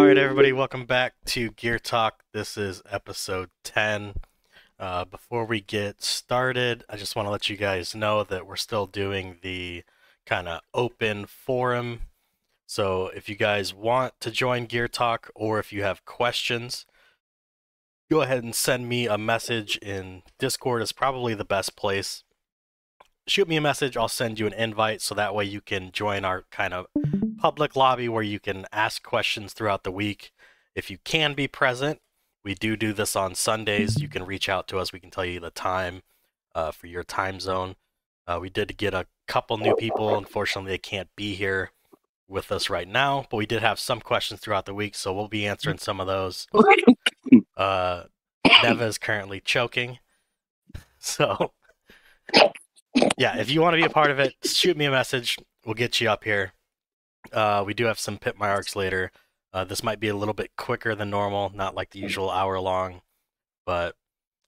Alright, everybody, welcome back to Gear Talk. This is episode 10. Before we get started, I just want to let you guys know that we're still doing the kind of open forum. So if you guys want to join Gear Talk or if you have questions, go ahead and send me a message in Discord is probably the best place. Shoot me a message, I'll send you an invite so that way you can join our kind of public lobby where you can ask questions throughout the week. If you can be present, we do this on Sundays. You can reach out to us. We can tell you the time for your time zone. We did get a couple new people. Unfortunately, they can't be here with us right now, but we did have some questions throughout the week, so we'll be answering some of those. Neva is currently choking. So, yeah, if you want to be a part of it, shoot me a message. We'll get you up here. We do have some pit my arcs later. This might be a little bit quicker than normal, not like the usual hour long, but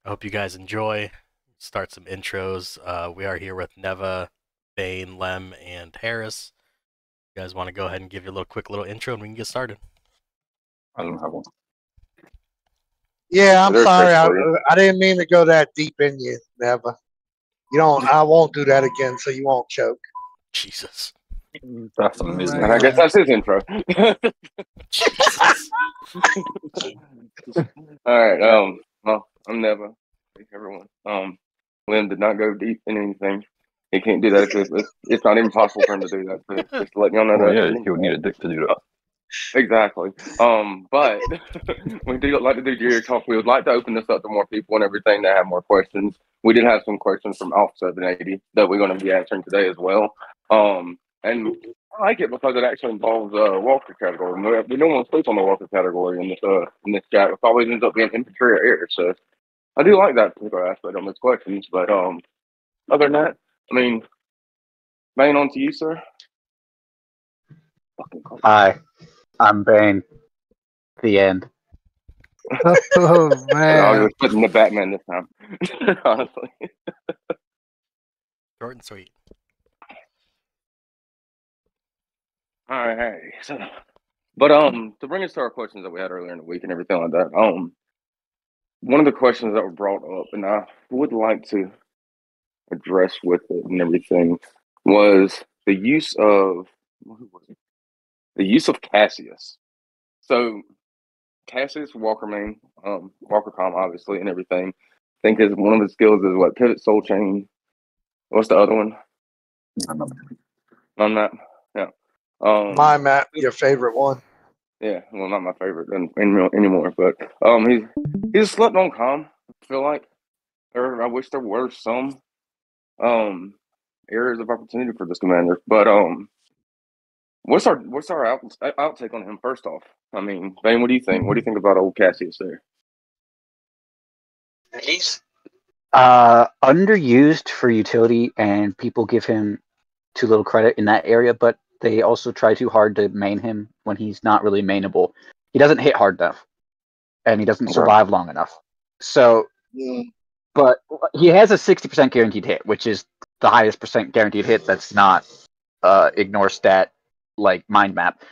I hope you guys enjoy. Start some intros. We are here with Neva, Bane, Lem, and Harris. You guys want to go ahead and give your quick little intro and we can get started. I don't have one. Yeah, I'm sorry. I didn't mean to go that deep in you, Neva. You don't. I won't do that again, so you won't choke. Jesus. That's amazing. And I guess that's his intro. All right. Well, I'm Neva. Thank everyone. Lynn did not go deep in anything. He can't do that. It's not even possible for him to do that. So just to let y'all know that. Yeah, he would need a dick to do that. Exactly. But we do like to do Gear Talk. We would like to open this up to more people and everything that have more questions. We did have some questions from Alpha 780 that we're going to be answering today as well. And I like it because it actually involves Walker category. We don't want to sleep on the Walker category in this chat. It always ends up being infantry or air. So I do like that particular aspect on these questions. But other than that, I mean, Bane, on to you, sir. Hi, I'm Bane. The end. Oh I man! was putting the Batman this time, honestly. Short and sweet. All right. So, but to bring us to our questions that we had earlier in the week and everything like that, one of the questions that were brought up, and I would like to address with it and everything, was the use of Cassius. So Cassius Walker main, Walker Com obviously and everything. I think is one of the skills is what pivot soul chain. What's the other one? On that, yeah. My map, your favorite one. Yeah, well, not my favorite anymore, but he's slept on calm. I feel like, or I wish there were some areas of opportunity for this commander. But what's our outtake on him first off? I mean, Bane, what do you think? What do you think about old Cassius there? He's underused for utility, and people give him too little credit in that area, but they also try too hard to main him when he's not really mainable. He doesn't hit hard enough, and he doesn't survive long enough. So, but he has a 60% guaranteed hit, which is the highest percent guaranteed hit that's not ignore stat like mind map,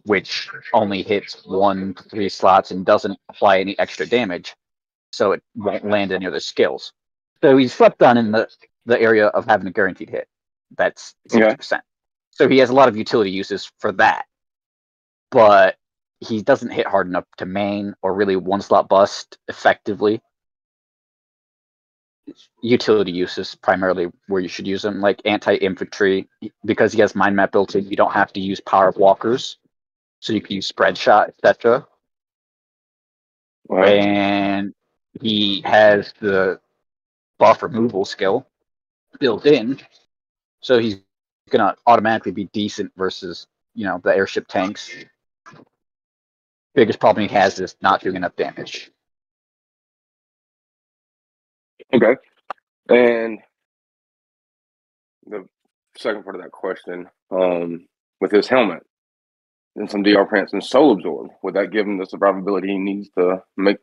which only hits 1 to 3 slots and doesn't apply any extra damage, so it won't land any other skills. So he's slept on in the area of having a guaranteed hit. That's 60%. So he has a lot of utility uses for that. But he doesn't hit hard enough to main or really one-slot bust effectively. Utility uses primarily where you should use him, like anti-infantry. Because he has mind map built in, you don't have to use power of walkers. So you can use spread shot, etc. Right. And he has the buff removal skill built in. So he's gonna automatically be decent versus, the airship tanks. Biggest problem he has is not doing enough damage. Okay. And the second part of that question, with his helmet and some DR pants and soul absorb, would that give him the survivability he needs to make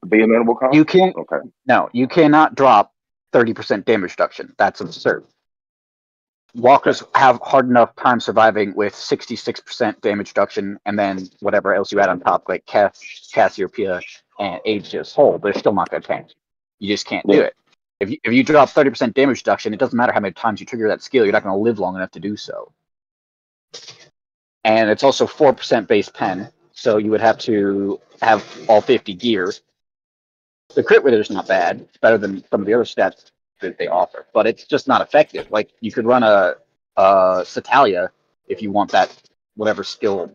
be amenable comp? You can't. Okay. No, you cannot drop 30% damage reduction. That's absurd. Walkers have hard enough time surviving with 66% damage reduction, and then whatever else you add on top, like Cassiopeia and Aegis whole, they're still not going to tank. You just can't do Yeah. it. If you drop 30% damage reduction, it doesn't matter how many times you trigger that skill, you're not going to live long enough to do so. And it's also 4% base pen, so you would have to have all 50 gears. The crit rate is not bad. It's better than some of the other stats that they offer, but it's just not effective. Like, you could run a Satalia if you want that whatever skill.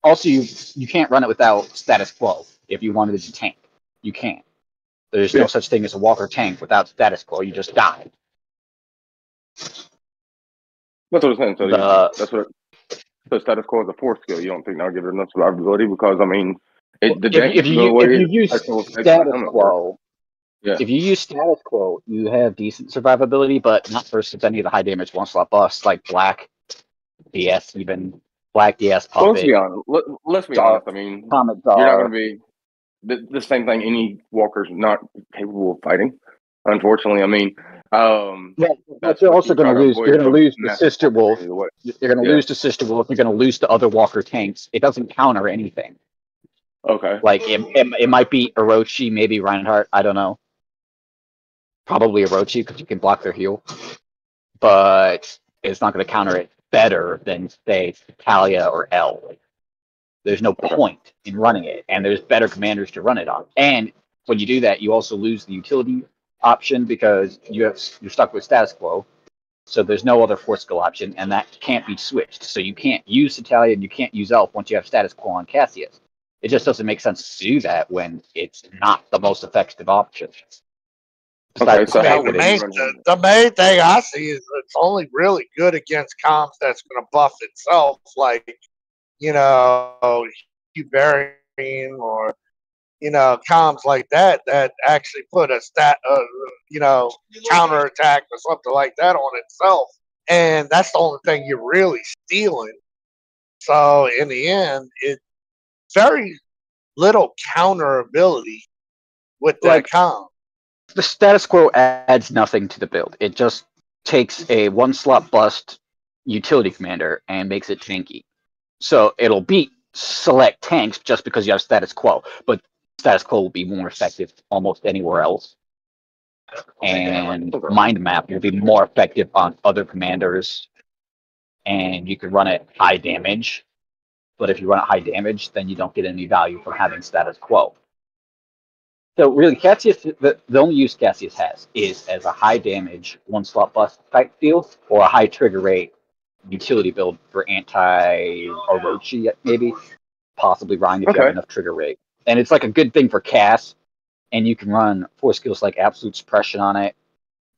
Also, you can't run it without status quo. If you wanted to tank, you can't. There's no such thing as a walker tank without status quo. You just die. That's what I'm saying. So The- that's what. So status quo is a 4 skill. You don't think that'll give it enough survivability? Because I mean, if you use status quo, yeah. if you use status quo, you have decent survivability, but not versus any of the high damage one slot buffs like Black DS, even Black DS Puppet. Well, let's be honest. Let's be honest. I mean, Comet you're not Czar. going to be the same thing. Any walker's not capable of fighting. Unfortunately, I mean, Yeah, but that's you're what also you going try to to lose. avoid You're going to from lose to massive Sister Wolf. either way. You're going to lose to Sister Wolf. You're going to lose to other walker tanks. It doesn't counter anything. Okay. Like it might be Orochi, maybe Reinhardt. I don't know. Probably Orochi because you can block their heal, but it's not going to counter it better than say Talia or L. There's no point in running it, and there's better commanders to run it on. And when you do that, you also lose the utility option because you're stuck with status quo. So there's no other force skill option, and that can't be switched. So you can't use Italia and you can't use Elf once you have status quo on Cassius. It just doesn't make sense to do that when it's not the most effective option. Okay, so how the would you run him? main thing I see is it's only really good against comps that's going to buff itself, like, Hubarian or, comps like that actually put a counter attack or something like that on itself. And that's the only thing you're really stealing. So in the end, it's very little counter ability with that comp. The status quo adds nothing to the build. It just takes a one slot bust utility commander and makes it tanky. So it'll beat select tanks just because you have status quo, but status quo will be more effective almost anywhere else. And mind map will be more effective on other commanders, and you can run it high damage. But if you run it high damage, then you don't get any value from having status quo. So really, Cassius, the only use Cassius has is as a high damage one slot bust type deal, or a high trigger rate utility build for anti Orochi, maybe, possibly Ryan if you have enough trigger rate. And it's like a good thing for Cass, and you can run force skills like absolute suppression on it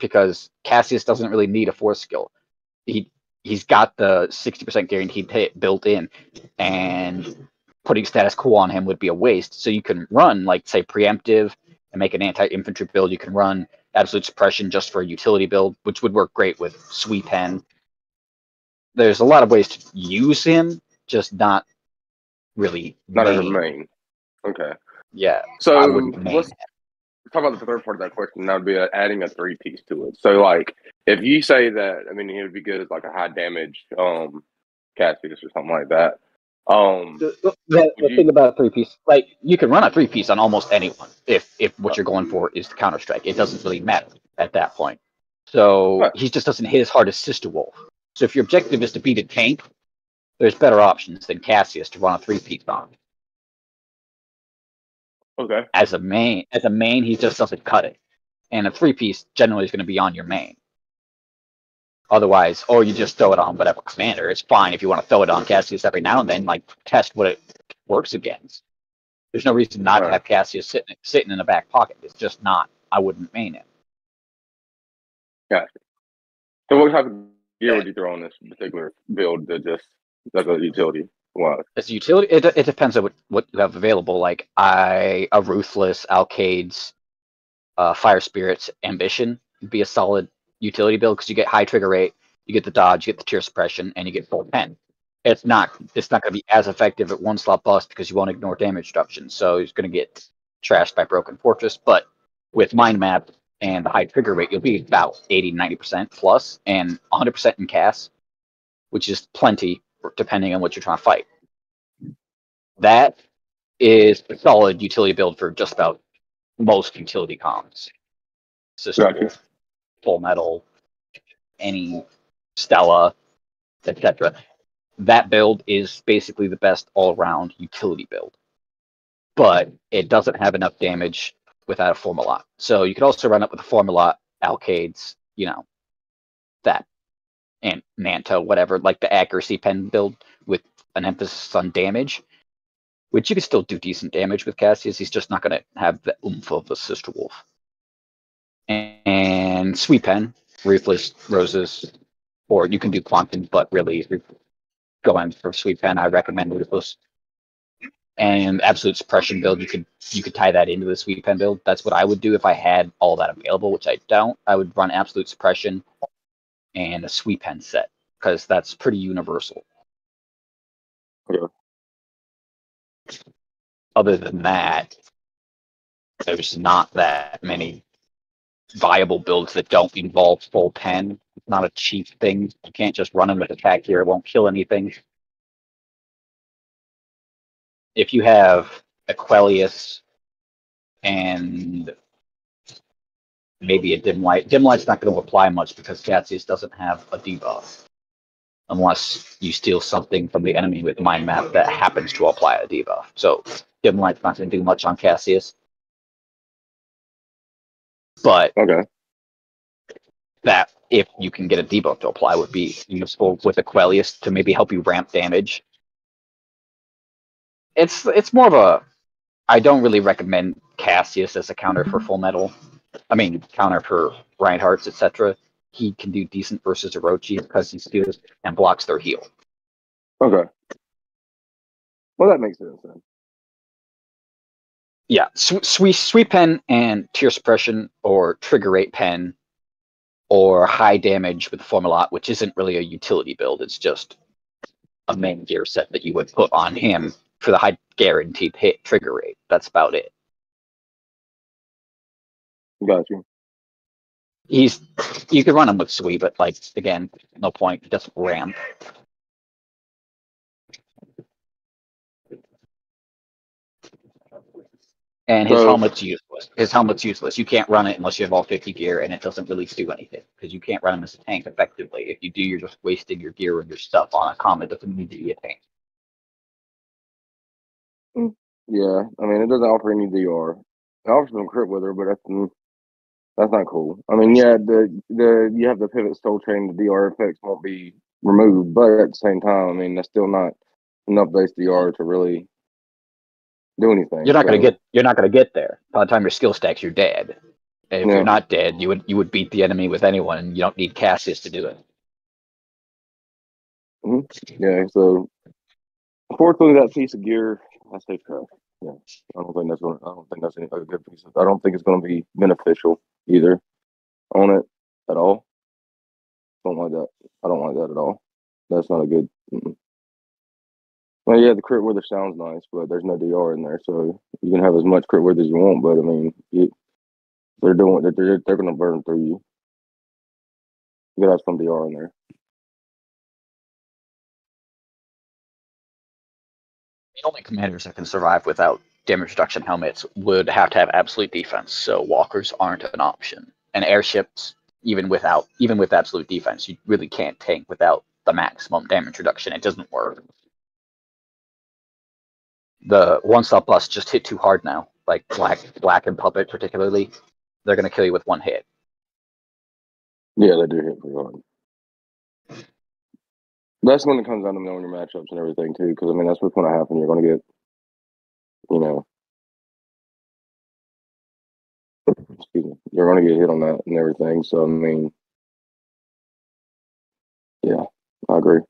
because Cassius doesn't really need a force skill. He's got the 60% guaranteed hit built in, and putting status quo on him would be a waste. So you can run, like, say, preemptive and make an anti-infantry build. You can run absolute suppression just for a utility build, which would work great with Sweep Pen. There's a lot of ways to use him, just not really Not as a main. Okay. Yeah. So I wouldn't main. let's talk about the third part of that question. That would be adding a 3-piece to it. So, like, if you say that, I mean, it would be good as like a high damage Cassius or something like that. The thing about a 3-piece, like, you can run a 3-piece on almost anyone if what you're going for is the Counter Strike. It doesn't really matter at that point. So he just doesn't hit as hard as Sister Wolf. So if your objective is to beat a tank, there's better options than Cassius to run a 3-piece on. Okay. As a main, he just doesn't cut it, and a 3-piece generally is going to be on your main. Otherwise, or you just throw it on whatever commander. It's fine if you want to throw it on Cassius every now and then, like test what it works against. There's no reason not to have Cassius sitting in the back pocket. It's just not. I wouldn't main it. Gotcha. So what type of gear would you throw on this particular build that just as a utility? Wow. As a utility, it depends on what you have available. Like a Ruthless, Alcades, Fire Spirits, Ambition would be a solid utility build because you get high trigger rate, you get the dodge, you get the tear suppression, and you get full pen. It's not going to be as effective at one slot bust because you won't ignore damage reduction. So he's going to get trashed by Broken Fortress. But with Mind Map, and the high trigger rate, you'll be about 80-90% plus, and 100% in cast, which is plenty depending on what you're trying to fight. That is a solid utility build for just about most utility comms. Sister Gotcha. Wolf, Full Metal, any Stella, etc. That build is basically the best all-around utility build, but it doesn't have enough damage without a Formalot. So you could also run it with a Formalot, Alcades, that, and Manta, whatever, like the accuracy pen build with an emphasis on damage, which you can still do decent damage with Cassius. He's just not going to have the oomph of a Sister Wolf. And Sweet Pen, Ruthless Roses, or you can do Quantum, but really, if you're going for Sweet Pen, I recommend Ruthless. And Absolute Suppression build, you could tie that into the Sweet Pen build. That's what I would do if I had all that available, which I don't. I would run Absolute Suppression and a Sweet Pen set, because that's pretty universal. Yeah. Other than that, there's not that many viable builds that don't involve full pen. It's not a cheap thing. You can't just run them with attack here. It won't kill anything. If you have Aquelius and maybe a Dim Light, Dim Light's not going to apply much because Cassius doesn't have a debuff. Unless you steal something from the enemy with Mind Map that happens to apply a debuff. So Dim Light's not going to do much on Cassius. But Okay. that, if you can get a debuff to apply, would be useful with Aquelius to maybe help you ramp damage. It's more of a... I don't really recommend Cassius as a counter for Full Metal. I mean, counter for Reinhardt's, etc. He can do decent versus Orochi because he steals and blocks their heal. Okay. Well, that makes sense then. Yeah, Sweet Pen and Tear Suppression or Trigger Rate Pen or High Damage with Formalot, which isn't really a utility build. It's just a main gear set that you would put on him for the high guaranteed hit trigger rate. That's about it. Got you. You could run him with Sweet, but like again, no point. He doesn't ramp. And his helmet's useless. His helmet's useless. You can't run it unless you have all 50 gear, and it doesn't really do anything because you can't run him as a tank effectively. If you do, you're just wasting your gear and your stuff on a comet that doesn't need to be a tank. Yeah, I mean, it doesn't offer any DR. It offers some crit with her, but that's not cool. I mean, yeah, the you have the pivot soul chain, the DR effects won't be removed, but at the same time, I mean, that's still not enough base DR to really do anything. You're not gonna get there. By the time your skill stacks, you're dead. And if Yeah. you're not dead, you would beat the enemy with anyone, and you don't need Cassius to do it. Yeah, so unfortunately, that piece of gear, I say crap. Yeah, I don't think that's any a good piece. I don't think it's going to be beneficial either on it at all. Don't like that. I don't like that at all. That's not a good. Well, yeah, the crit wither sounds nice, but there's no DR in there, so you can have as much crit wither as you want. But I mean, they're going to burn through you. You gotta have some DR in there. The only commanders that can survive without damage reduction helmets would have to have absolute defense, so walkers aren't an option. And airships, even with absolute defense, you really can't tank without the maximum damage reduction. It doesn't work. The one-stop bust just hit too hard now. Like Black and Puppet particularly, they're gonna kill you with one hit. Yeah, they do hit pretty hard. That's when it comes down to knowing your matchups and everything too, because I mean that's what's going to happen. You're going to get, excuse me, you're going to get hit on that and everything. So I mean, yeah, I agree.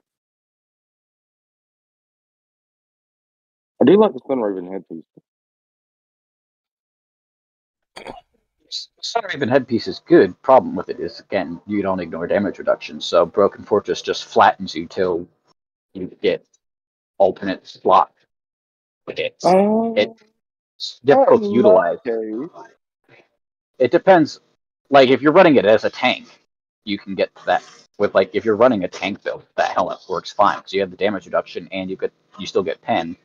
I do like the Sun Raven headpiece. Sun Raven headpiece is good. Problem with it is, again, you don't ignore damage reduction. So Broken Fortress just flattens you till you get alternate slot. It's difficult to utilize. It depends. Like if you're running it as a tank, you can get that with like if you're running a tank build, that helmet works fine because you have the damage reduction and you still get pen.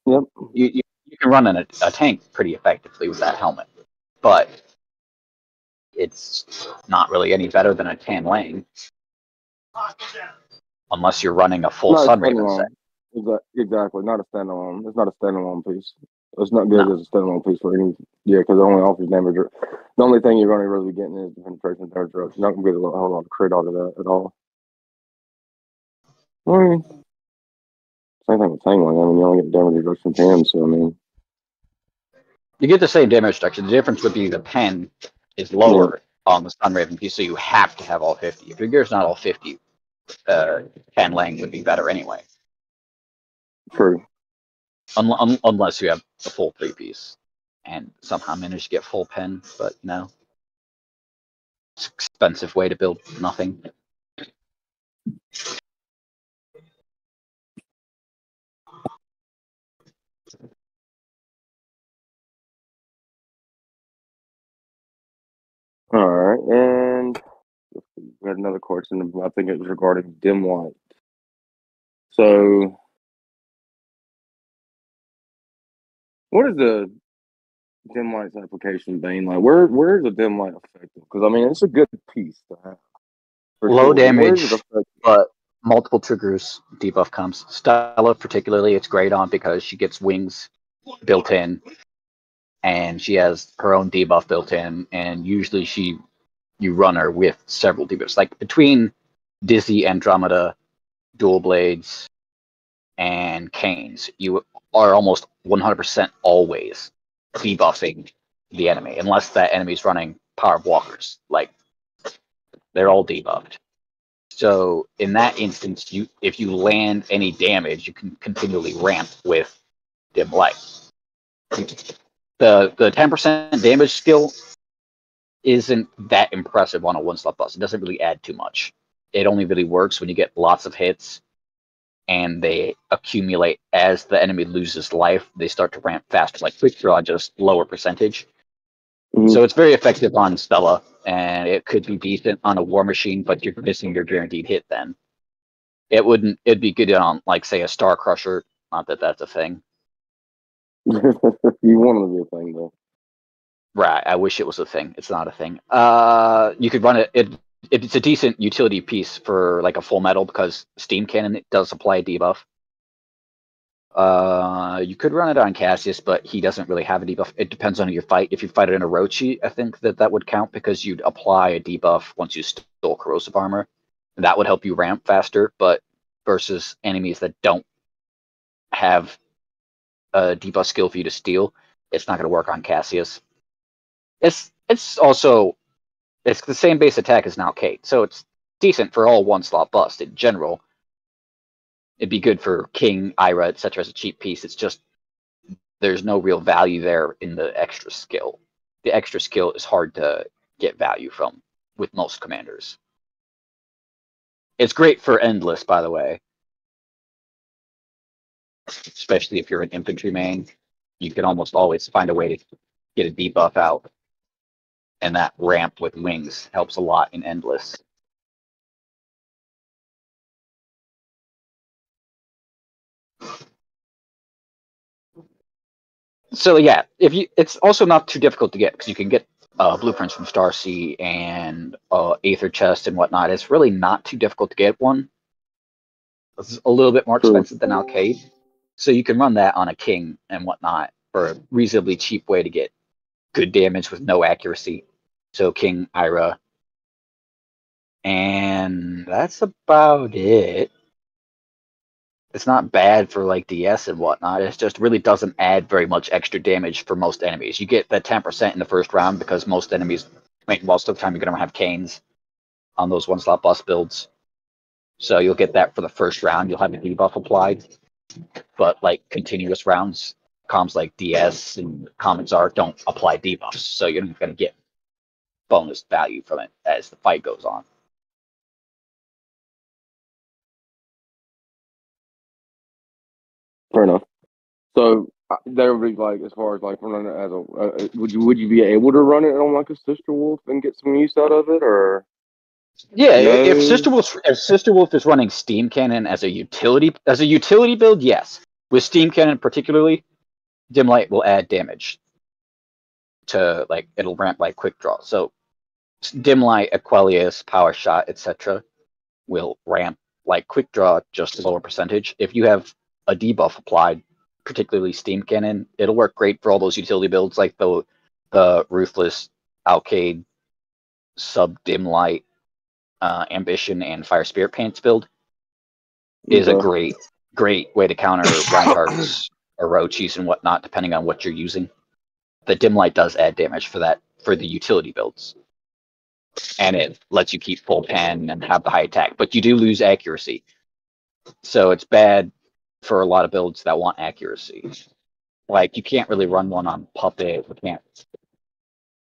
Yep. You can run a tank pretty effectively with that helmet, but it's not really any better than a Tan Lang unless you're running a full Not a Sunraven set. standalone. Exactly. Not a standalone. It's not a standalone piece. It's not good No. as a standalone piece for any. Yeah, because it only offers damage. The only thing you're going to really be getting is the penetration damage reduction. You're not going to get a whole lot of crit out of that at all. I mean, same thing with Tangling. I mean, you only get damage reduction from him, so I mean. You get the same damage reduction. The difference would be the pen is lower on the Sunraven piece, so you have to have all 50. If your gear's not all 50, Tan Lang would be better anyway. True. Unless you have a full 3-piece and somehow manage to get full pen, but no. It's an expensive way to build nothing. All right, and we had another question. I think it was regarding dim light. So, what is the dim light's application, Bane? Like, where is the dim light effective? Because I mean, it's a good piece to have. Low Sure. Where is damage, it effective? but multiple triggers debuff comes. Stella particularly, it's great on because she gets wings built in, and she has her own debuff built in, and usually you run her with several debuffs. Like between Dizzy, Andromeda, Dual Blades, and Canes, you are almost 100% always debuffing the enemy, unless that enemy's running Power of Walkers. Like, they're all debuffed. So in that instance, if you land any damage, you can continually ramp with Dim Light. The 10% damage skill isn't that impressive on a one-slot bus. It doesn't really add too much. It only really works when you get lots of hits and they accumulate as the enemy loses life. They start to ramp faster, like Quick Draw, just lower percentage. Mm-hmm. So it's very effective on Stella, and it could be decent on a War Machine, but you're missing your guaranteed hit then. It'd be good on, like, say, a Star Crusher. Not that that's a thing. You want it to be a thing, though. Right, I wish it was a thing. It's not a thing. You could run it's a decent utility piece for like a full metal because Steam Cannon it does apply a debuff. You could run it on Cassius, but he doesn't really have a debuff. It depends on who you fight. If you fight it in Orochi, I think that would count because you'd apply a debuff once you stole corrosive armor. And that would help you ramp faster, but versus enemies that don't have a debuff skill for you to steal, it's not going to work on Cassius. It's also it's the same base attack as now Kate, so it's decent for all one slot bust in general. It'd be good for King, Ira, etc. as a cheap piece. It's just there's no real value there in the extra skill. The extra skill is hard to get value from with most commanders. It's great for Endless, by the way. Especially if you're an infantry main. You can almost always find a way to get a debuff out. And that ramp with wings helps a lot in Endless. So yeah, it's also not too difficult to get because you can get blueprints from Starsea and Aether Chest and whatnot. It's really not too difficult to get one. It's a little bit more expensive than Alcade, so you can run that on a King and whatnot for a reasonably cheap way to get good damage with no accuracy. So King, Ira, and that's about it. It's not bad for like DS and whatnot. It just really doesn't add very much extra damage for most enemies. You get that 10% in the first round because most enemies, most of the time, you're going to have Canes on those one slot bus builds. So you'll get that for the first round. You'll have a debuff applied. But like continuous rounds, comms like DS and Commons R don't apply debuffs. So you're not going to get bonus value from it as the fight goes on. Fair enough. So There would be like, as far as like running it as a, would you be able to run it on like a Sister Wolf and get some use out of it, or Yeah, no? If Sister Wolf is running Steam Cannon as a utility build, yes. With Steam Cannon particularly, Dim Light will add damage to, like, it'll ramp like quick draw. So Dim Light, Aquelius, Power Shot, etc. will ramp like quick draw, just a lower percentage. If you have a debuff applied, particularly Steam Cannon, it'll work great for all those utility builds like the Ruthless, Alcade, Sub Dim Light, Ambition, and Fire Spirit Pants build. Is a Okay. great way to counter Reinhardt's Orochis and whatnot, depending on what you're using. The Dim Light does add damage for the utility builds, and it lets you keep full pen and have the high attack, but you do lose accuracy. So it's bad for a lot of builds that want accuracy. Like, you can't really run one on Puppet. You can't.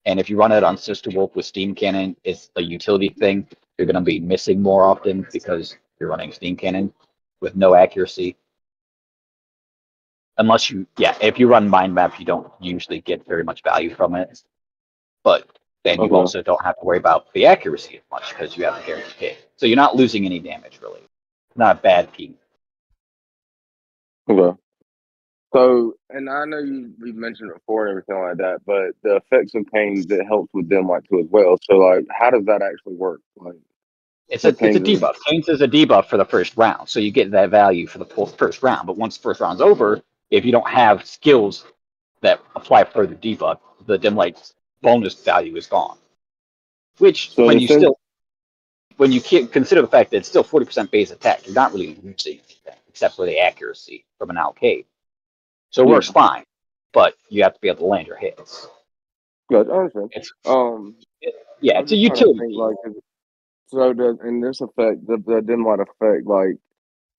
And if you run it on Sister Wolf with Steam Cannon, it's a utility thing. You're going to be missing more often because you're running Steam Cannon with no accuracy. Unless if you run Mind Map, you don't usually get very much value from it. But then you also don't have to worry about the accuracy as much because you have a guaranteed hit. So you're not losing any damage, really. Not a bad piece. Okay. So, and I know we mentioned it before and everything like that, but the effects of pain that helps with Dim Light too as well. So, like, how does that actually work? Like, It's a debuff. Chains is a debuff for the first round, so you get that value for the first round. But once the first round's over, if you don't have skills that apply further debuff, the Dim Light's bonus value is gone. Which, so when you consider the fact that it's still 40% base attack, you're not really losing anything except for the accuracy from an Alcade. So it works fine, but you have to be able to land your hits. Good, I understand. It's a utility. Think, like, so does in this effect, the dim light effect, like,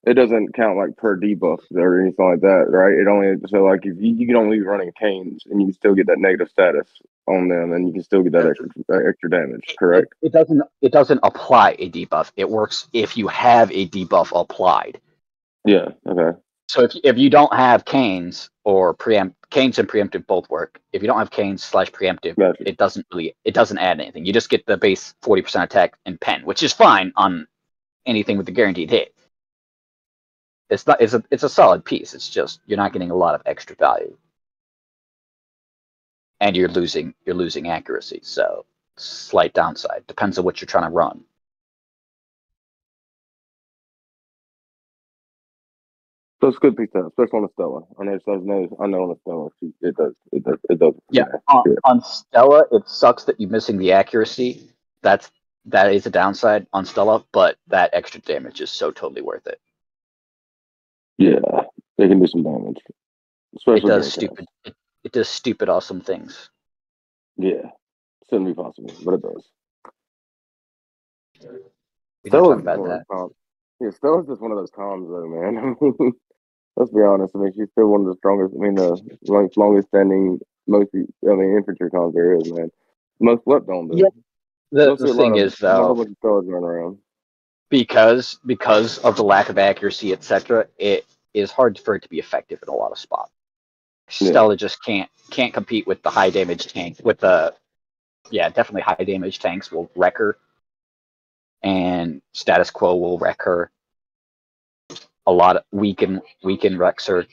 it doesn't count like per debuff or anything like that, right? It only, so like, if you can only be running canes and you still get that negative status on them, and you can still get that extra damage, correct? It doesn't apply a debuff. It works if you have a debuff applied. Yeah. Okay. So if you don't have canes or canes and preemptive both work. If you don't have canes / preemptive, Gotcha. it doesn't add anything. You just get the base 40% attack and pen, which is fine on anything with a guaranteed hit. It's a solid piece. It's just you're not getting a lot of extra value, and you're losing accuracy. So slight downside. Depends on what you're trying to run. So it's a good piece of, especially on the Stella. I know on the Stella, it does. Yeah, on Stella, it sucks that you're missing the accuracy. That is a downside on Stella, but that extra damage is so totally worth it. Yeah, they can do some damage. Especially it does stupid awesome things. Yeah, shouldn't be possible, but it does. We don't talk about that. Yeah, Stella's just one of those comms, though, man. I mean, let's be honest. I mean, she's still one of the strongest. I mean, the longest standing, infantry comms there is, man. Most slept on, dude. Yeah. The thing is, though, because of the lack of accuracy, etc., it is hard for it to be effective in a lot of spots. Stella just can't compete with the high damage tank. With the definitely high damage tanks will wreck her, and status quo will wreck her. A lot of weaken wrecks her.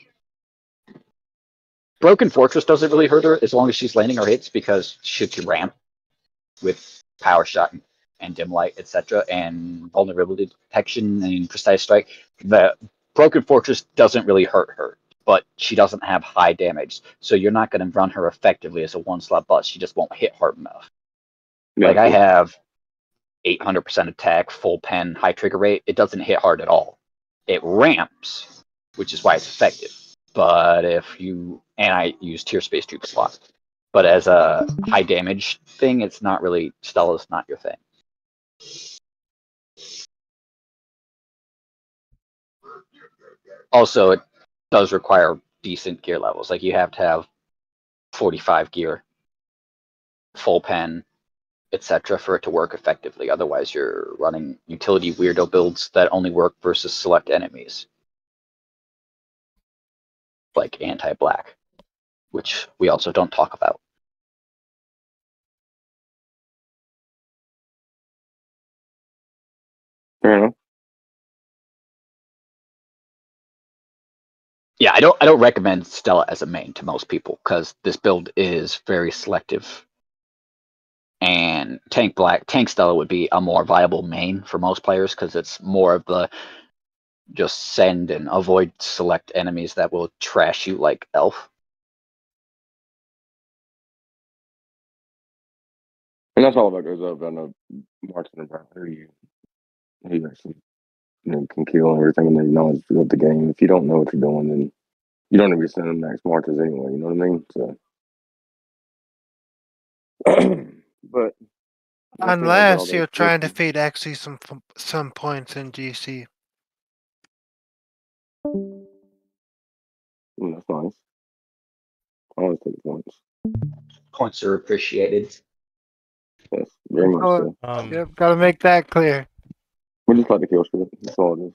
Broken Fortress doesn't really hurt her as long as she's landing her hits because she can ramp with Power Shot and Dim Light, etc., and vulnerability detection and precise strike. The Broken Fortress doesn't really hurt her, but she doesn't have high damage, so you're not going to run her effectively as a one-slot bust. She just won't hit hard enough. Yeah, like, I have 800% attack, full pen, high trigger rate. It doesn't hit hard at all. It ramps, which is why it's effective. But I use Tier Space Troops a lot. But as a high damage thing, it's not really, Stella's not your thing. Also, it does require decent gear levels. Like, you have to have 45 gear, full pen, etc. for it to work effectively. Otherwise, you're running utility weirdo builds that only work versus select enemies. Like anti-black. which we also don't talk about. Fair enough. Yeah, I don't recommend Stella as a main to most people because this build is very selective. And Tank Stella would be a more viable main for most players because it's more of the just send and avoid select enemies that will trash you like Elf. And that's all that goes up. I know Martin and Brown, he actually can kill and everything, and they knowledge of the game. If you don't know what you're doing, then you don't need to be sending max marches anyway. You know what I mean? So, but Unless you're trying to feed EXE some points in GC. That's nice. I always take points. Points are appreciated. Yes, very much so. Yep, gotta make that clear. We just like to kill shit. That's all it is.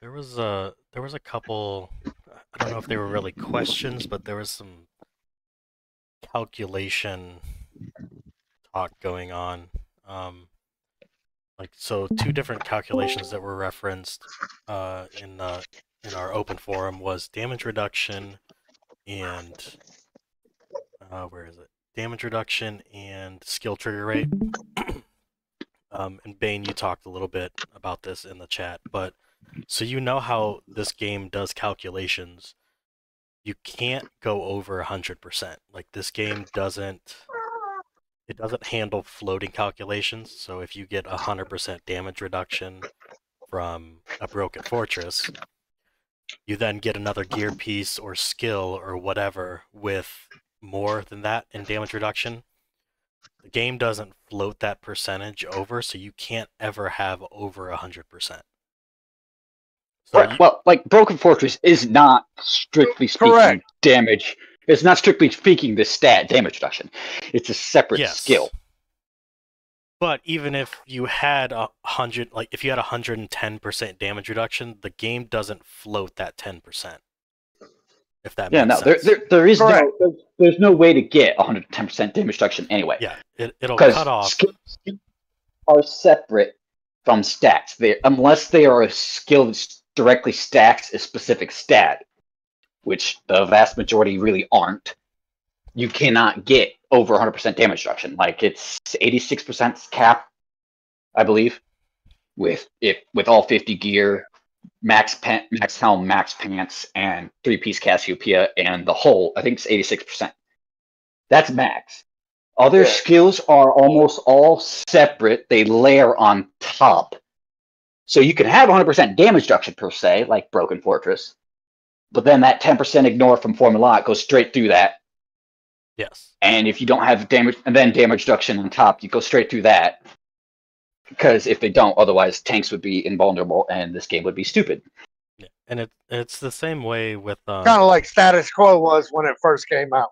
There was a couple. I don't know if they were really questions, but there was some calculation talk going on. So two different calculations that were referenced in our open forum was damage reduction and where is it? Damage reduction and skill trigger rate. And Bane, you talked a little bit about this in the chat, but so you know how this game does calculations. You can't go over 100%. Like this game doesn't handle floating calculations. So if you get 100% damage reduction from a broken fortress, you then get another gear piece or skill or whatever with more than that in damage reduction. The game doesn't float that percentage over, so you can't ever have over 100%. So right. Well, like Broken Fortress is not strictly speaking damage. It's not strictly speaking the stat damage reduction. It's a separate skill. But even if you had 110% damage reduction, the game doesn't float that 10%. If that makes sense. There is there's no way to get 110% damage reduction anyway. Yeah, it'll cut off. Skills are separate from stats. Unless they are a skill that directly stacks a specific stat, which the vast majority really aren't, you cannot get over 100% damage reduction. Like it's 86% cap, I believe, with all 50 gear. Max helm, max pants, and 3-piece Cassiopeia, and the whole, I think it's 86%. That's max. Other skills are almost all separate. They layer on top. So you can have 100% damage reduction per se, like Broken Fortress, but then that 10% ignore from Formula goes straight through that. Yes. And if you don't have damage, and then damage reduction on top, you go straight through that. Because if they don't, otherwise tanks would be invulnerable and this game would be stupid. Yeah. And it's the same way with kind of like status quo was when it first came out.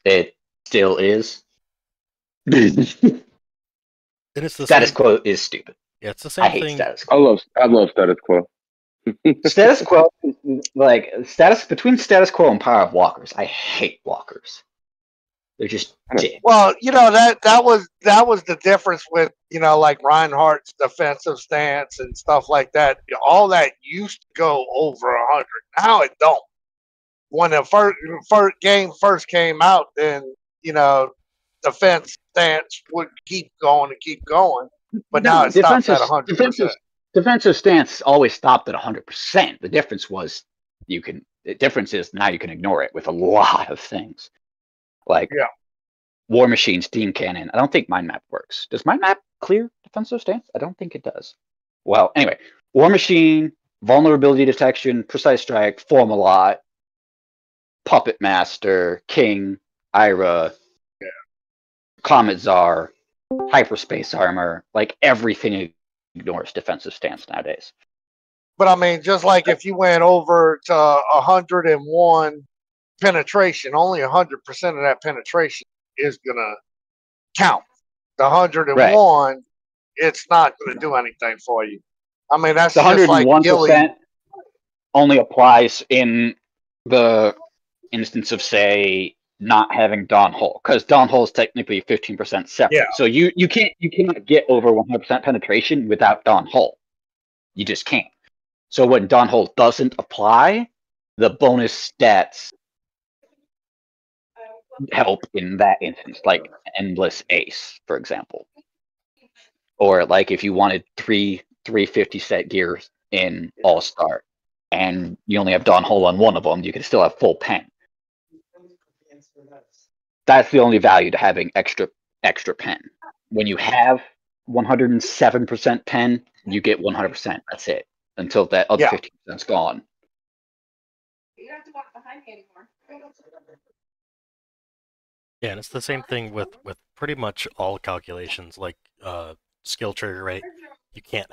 It still is. And it's the status quo is stupid. Yeah, it's the same thing. I hate status quo. I love status quo. Status quo, like between status quo and Power of Walkers, I hate walkers. They're just dead. Well, that was the difference with like Reinhardt's defensive stance and stuff like that. All that used to go over 100. Now it don't. When the first game first came out, then defense stance would keep going and keep going. But now it stops at 100%. Defensive stance always stopped at 100%. The difference was the difference is now you can ignore it with a lot of things. Like War Machine, Steam Cannon. I don't think Mind Map works. Does Mind Map clear defensive stance? I don't think it does. Well, anyway, War Machine, Vulnerability Detection, Precise Strike, Formula, Puppet Master, King, Ira, Comet Czar, Hyperspace Armor. Like everything ignores defensive stance nowadays. But I mean, just like if you went over to 101 penetration, only 100% of that penetration is gonna count. The 101, it's not gonna do anything for you. I mean, that's the just like 101% only applies in the instance of, say, not having Dawn Hole, because Dawn Hole is technically 15% separate. Yeah. So you cannot get over 100% penetration without Dawn Hole. You just can't. So when Dawn Hole doesn't apply, the bonus stats help in that instance, like Endless Ace, for example. Or like if you wanted 350 set gears in All Star, and you only have Dawn Hole on one of them, you can still have full pen. That's the only value to having extra pen. When you have 107% pen, you get 100%. That's it. Until that other 50% is gone. You don't have to walk behind me anymore. Yeah, and it's the same thing with pretty much all calculations, like skill trigger rate. You can't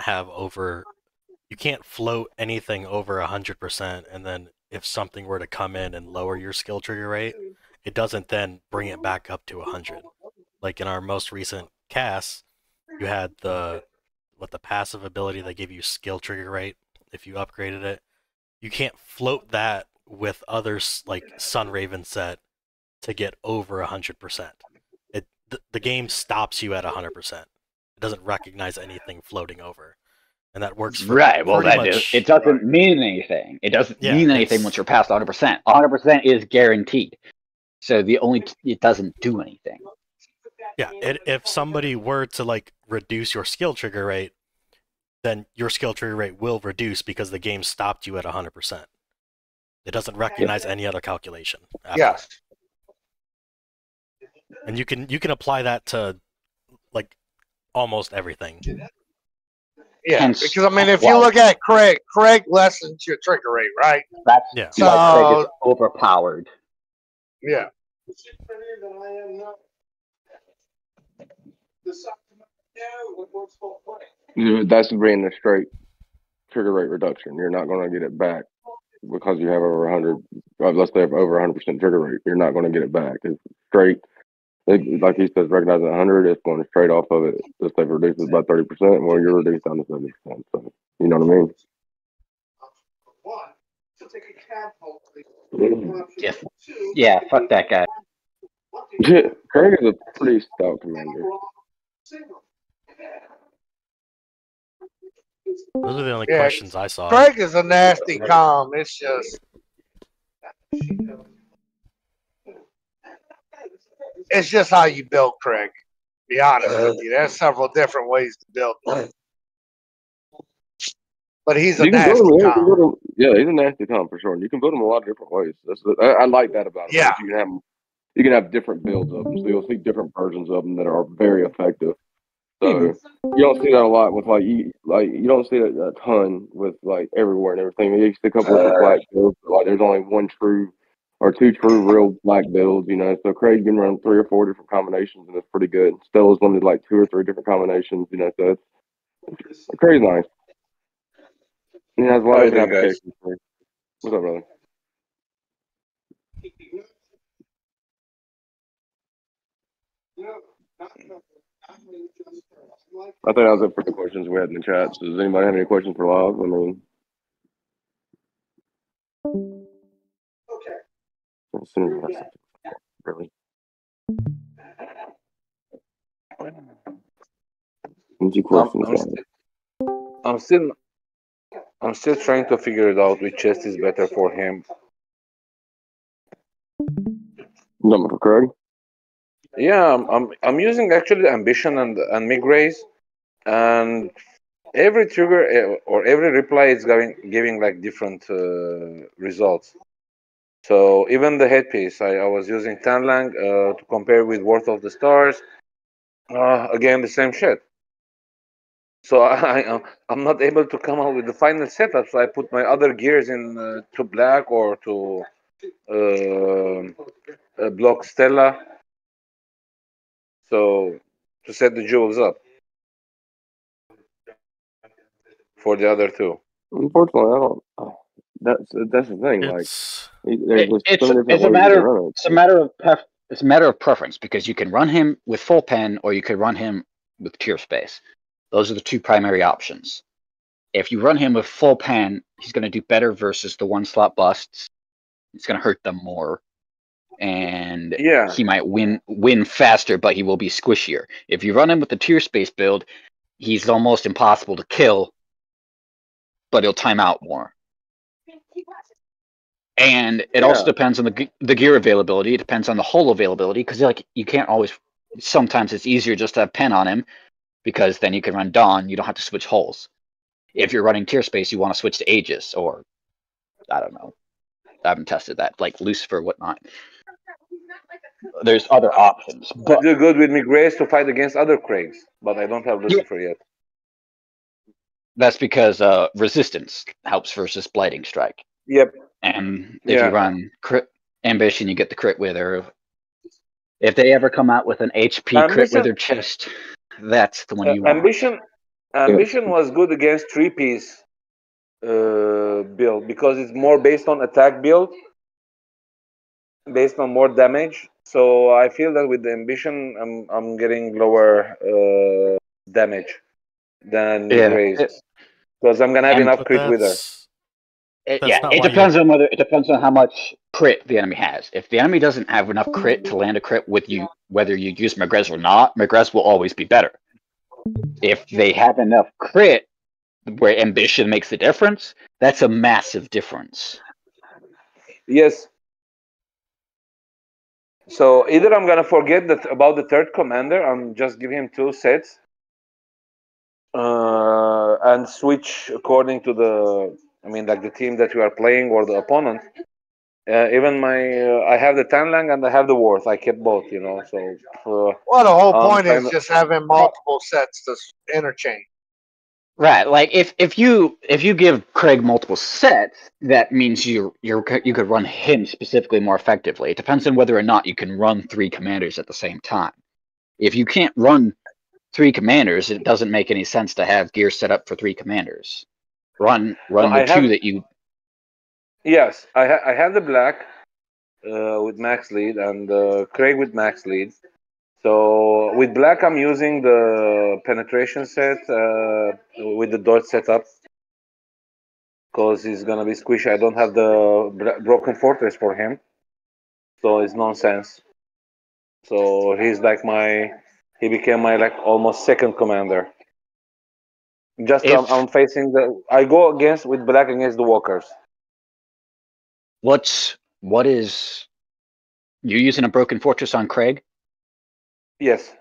float anything over 100%, and then if something were to come in and lower your skill trigger rate, it doesn't then bring it back up to 100. Like in our most recent cast, you had the passive ability that gave you skill trigger rate if you upgraded it. You can't float that with others like Sunraven set to get over 100%. The game stops you at 100%. It doesn't recognize anything floating over, and that works for right. Well, it doesn't mean anything. It doesn't mean anything once you're past 100%. 100% is guaranteed. So it doesn't do anything. Yeah, if somebody were to like reduce your skill trigger rate, then your skill trigger rate will reduce because the game stopped you at 100%. It doesn't recognize any other calculation. Yes. And you can apply that to like almost everything. Yeah, because I mean, if you look at Craig lessens your trigger rate, right? That's why Craig is overpowered. Yeah. That's being a straight trigger rate reduction. You're not going to get it back because you have over 100. Let's say over 100% trigger rate. You're not going to get it back. It's straight. Like he says, recognizing 100, it's going straight off of it. If they've reduced it by 30%, well, you're reduced down to 70%. So, you know what I mean? Yeah, fuck that guy. Craig is a pretty stout commander. Those are the only questions I saw. Craig is a nasty calm. It's just how you build Craig. Be honest with you. There's several different ways to build him. But he's a nasty calm. Yeah, he's a nasty calm for sure. And you can build him a lot of different ways. I like that about him. Yeah. You can have different builds of them. So you'll see different versions of them that are very effective. So you don't see that a lot with you don't see that a ton with like everywhere and everything. You see a couple of black builds, but, like there's only one true or two true real black builds, So Craig can run 3 or 4 different combinations and it's pretty good. Stella's limited like 2 or 3 different combinations, so it's Craig's nice. He has a lot of applications for it. What's up, brother? I think that was it for the questions we had in the chat. So does anybody have any questions for Live? As soon as really. I'm still trying to figure it out which chest is better for him. Number for Craig? Yeah, I'm using actually Ambition and Migraze, and every trigger or every reply is giving like different results. So even the headpiece, I was using Tanlang to compare with Worth of the Stars. Again, the same shit. So I'm not able to come up with the final setup. So I put my other gears in to black or to block Stella. So to set the jewels up for the other two. Unfortunately, I don't. That's the thing. It's a matter of preference because you can run him with full pen or you could run him with pure space. Those are the two primary options. If you run him with full pen, he's going to do better versus the 1-slot busts It's going to hurt them more, and Yeah, he might win faster, but he will be squishier. If you run him with the tier space build, he's almost impossible to kill, but he'll time out more. And it also yeah, depends on the gear availability. It depends on the hull availability, because like you can't always. Sometimes it's easier just to have pen on him, because then you can run Dawn. You don't have to switch hulls. If you're running tier space, you want to switch to Aegis, or I don't know. I haven't tested that, like Lucifer, whatnot. There's other options, I but do good with Migraze to fight against other Craigs, but I don't have Lucifer yet. that's because resistance helps versus blighting strike. Yep. And if you Yeah. run crit ambition, you get the crit wither. If they ever come out with an HP crit Ambition, wither chest, that's the one you want. ambition was good against 3-piece build because it's more based on attack build, based on more damage. So I feel that with the ambition, I'm getting lower damage than Yeah, Migraze because I'm gonna have and enough But crit wither. that's not why you. It depends on how much crit the enemy has. If the enemy doesn't have enough crit to land a crit with you, whether you use Magrez or not, Magrez will always be better. If they have enough crit where ambition makes the difference, that's a massive difference. Yes. So either I'm gonna forget that about the third commander, I'm just give him 2 sets, and switch according to the, I mean, like the team that you are playing or the opponent. Even my, I have the Tanlang and I have the Worth. I kept both, you know. So Well, the whole I'm point kind is of, just having multiple sets to interchange. Right, like if you give Craig multiple sets, that means you could run him specifically more effectively. It depends on whether or not you can run 3 commanders at the same time. If you can't run 3 commanders, it doesn't make any sense to have gear set up for 3 commanders. Run no, the I 2 have, that you. yes, I have the black with max lead and Craig with max lead. So with black, I'm using the penetration set with the dodge setup because he's gonna be squishy. I don't have the broken fortress for him, so it's nonsense. So he's like he became my like almost second commander. Just If I'm facing I go against with black against the walkers. what is you using a broken fortress on Craig? Yes,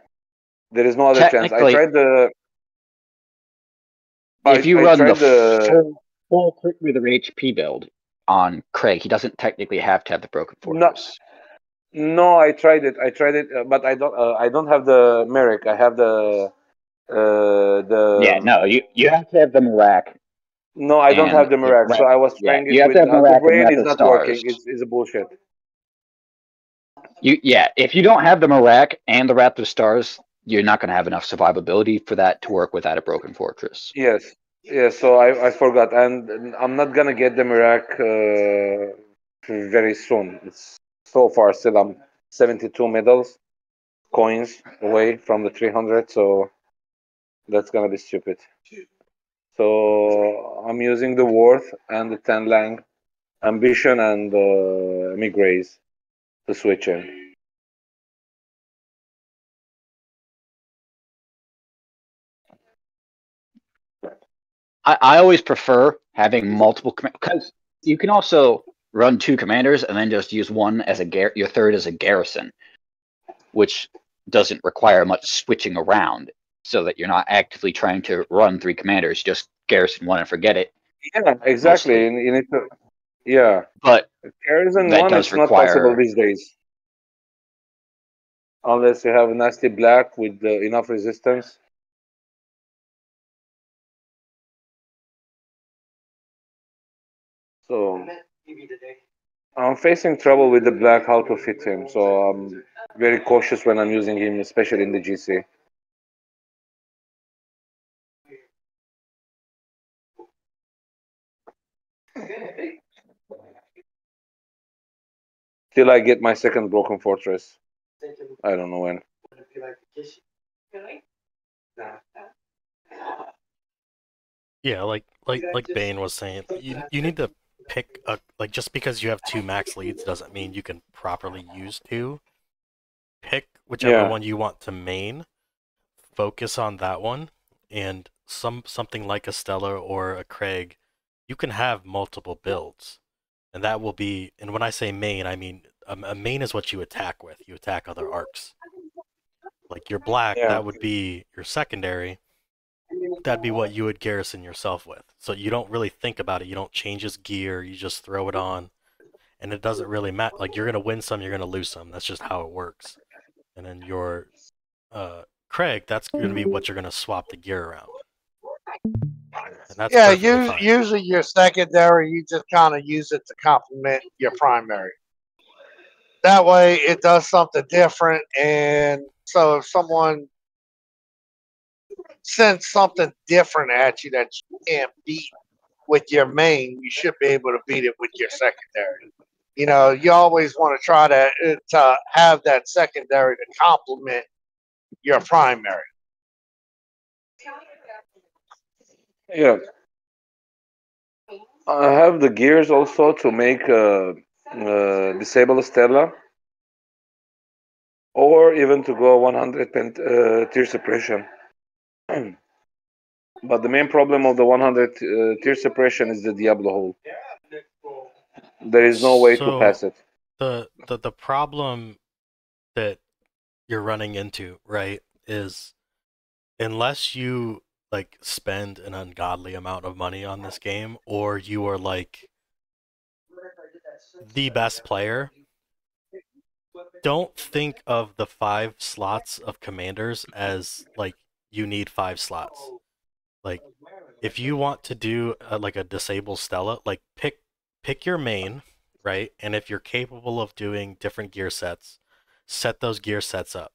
there is no other chance. I Technically, tried the if you I run the tried the full crit with their HP build on Craig, he doesn't technically have to have the broken no fortress. no I tried it but I don't have the Merrick. I have Yeah, the no, you have to have the Marak no I don't and have the Merrick. So I was yeah, trying it you have to with have the Marak and brain Wrath is of not working. Stars. It's a bullshit. If you don't have the Marak and the Wrath of Stars, you're not going to have enough survivability for that to work without a broken fortress. Yes, yes. So I forgot, and I'm not gonna get the Mirac very soon. It's so far still. I'm 72 medals coins away from the 300, so that's gonna be stupid. So I'm using the Worth and the Tenlang, Ambition and Migraze to switch in. I always prefer having multiple because you can also run 2 commanders and then just use one as your third as a garrison, which doesn't require much switching around, so that you're not actively trying to run 3 commanders. Just garrison one and forget it Yeah, exactly. mostly. You need to, yeah. But Garrison that one, does it's not possible require these days unless you have a nasty black with enough resistance. So I'm facing trouble with the black how to fit him, so I'm very cautious when I'm using him, especially in the GC. Till I get my second broken fortress. I don't know when. Yeah, like Bane was saying, you need to pick a like just because you have 2 max leads doesn't mean you can properly use 2. Pick whichever Yeah. one you want to main, focus on that one, and something like a Stella or a Craig, you can have multiple builds. And that will be, and when I say main, I mean a main is what you attack with. You attack other arcs. Like your black, Yeah. that would be your secondary. That'd be what you would garrison yourself with. So you don't really think about it. You don't change his gear. You just throw it on, and it doesn't really matter. Like you're gonna win some, you're gonna lose some. That's just how it works. And then your Craig, that's gonna be what you're gonna swap the gear around, and that's Yeah, perfectly fine. usually your secondary, you just kind of use it to complement your primary. That way, it does something different, and so if someone sends something different at you that you can't beat with your main, you should be able to beat it with your secondary. You always want to try to have that secondary to complement your primary. Yeah. I have the gears also to make disable Stella, or even to go 100 tier suppression. But the main problem of the 100 tier suppression is the Diablo hole. There is no way to So pass it. the problem that you're running into, right, is unless you like spend an ungodly amount of money on this game, or you are like the best player, don't think of the 5 slots of commanders as like you need 5 slots. Like if you want to do like a disable Stella, like pick your main, right? And if you're capable of doing different gear sets, set those gear sets up.